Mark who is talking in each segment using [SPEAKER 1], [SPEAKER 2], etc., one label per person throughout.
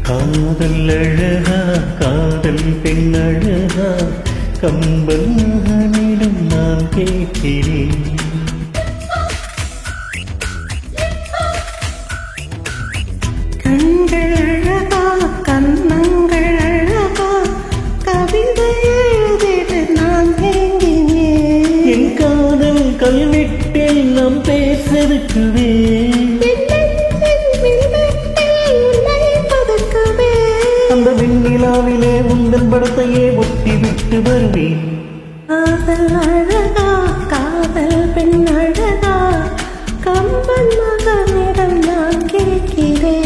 [SPEAKER 1] காதல் அழகா காதல் பெண் அழகா கம்பன் மகனிடம் நான் கேட்கிறேன்.
[SPEAKER 2] கண்கள் அழகா கண்ணங்கள் அழகா கவிதை எழுதிட நான் ஏங்கினேன்.
[SPEAKER 1] என் காதல் கல்வெட்டில் நாம் பேசிருக்குவேன். அந்த விண்ணிலாவிலே உங்கள் படத்தையே ஒட்டி விட்டு வருவேன்.
[SPEAKER 2] காதல் அழகா காதல் பெண் அழகா கம்பன் மகனிடம் நான் கேட்கிறேன்.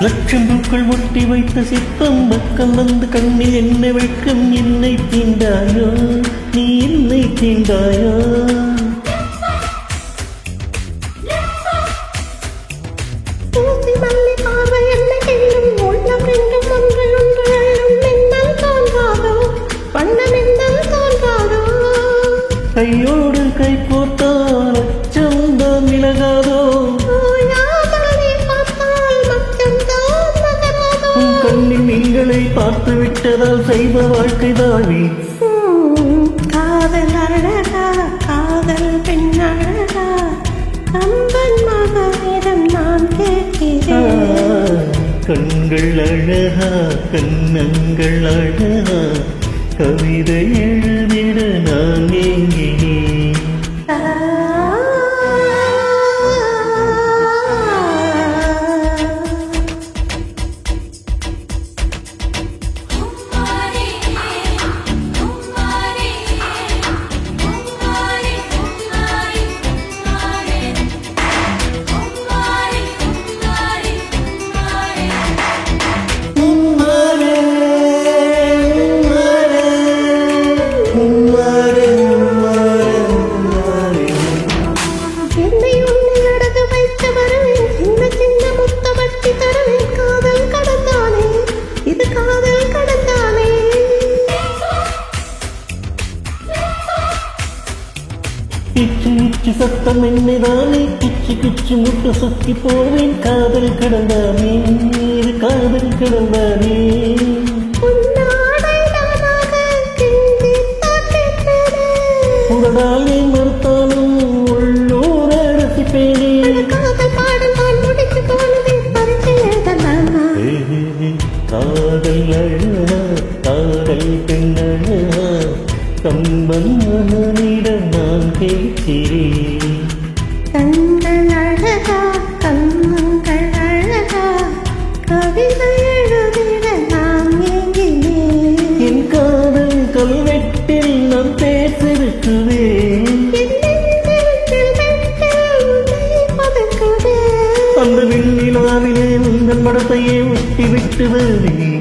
[SPEAKER 1] லட்சம் பூக்கள் ஒட்டி வைத்த சிற்பம் பக்கம் வந்து கண்ணில் என்ன வெட்கம். என்னை தீண்டாயோ நீ என்னை தீண்டாயோ. கையோடு கை போட்டால் அச்சம் தான் விலகாதோ. கண்ணில் நீங்களை பார்த்து விட்டதால் செய்த வாழ்க்கை தாழி.
[SPEAKER 2] காதல் அழகா காதல் பெண் அழகா கம்பன் மகனிடம் நான் கேட்கிறேன்.
[SPEAKER 1] கண்கள் அழகா கண்ணங்கள் அழகா கவிதை எழுதிட நான் ஏங்கினேன். கிச்சு கிச்சு சத்தம் என்னதானே கிச்சு கிச்சு முட்டு சுத்தி போவேன். காதல் கடந்தானே இது காதல் கடந்தானே. உடலாலே மறுத்தாலும் உள்ளூர ரசிப்பேனே. காதல் அழகா காதல் பெண் அழகா கம்பன் மகனிடம் நான் கேட்கிறேன்.
[SPEAKER 2] கண்கள் அழகா கண்ணங்கள் அழகா கவிதை எழுதிட நான் ஏங்கினேன்.
[SPEAKER 1] என் காதல் கல்வெட்டில் நான் பேசிருக்குவேன். அந்த விண்ணிலாவிலே உங்கள் படத்தையே ஒட்டி விட்டு வருவேன்.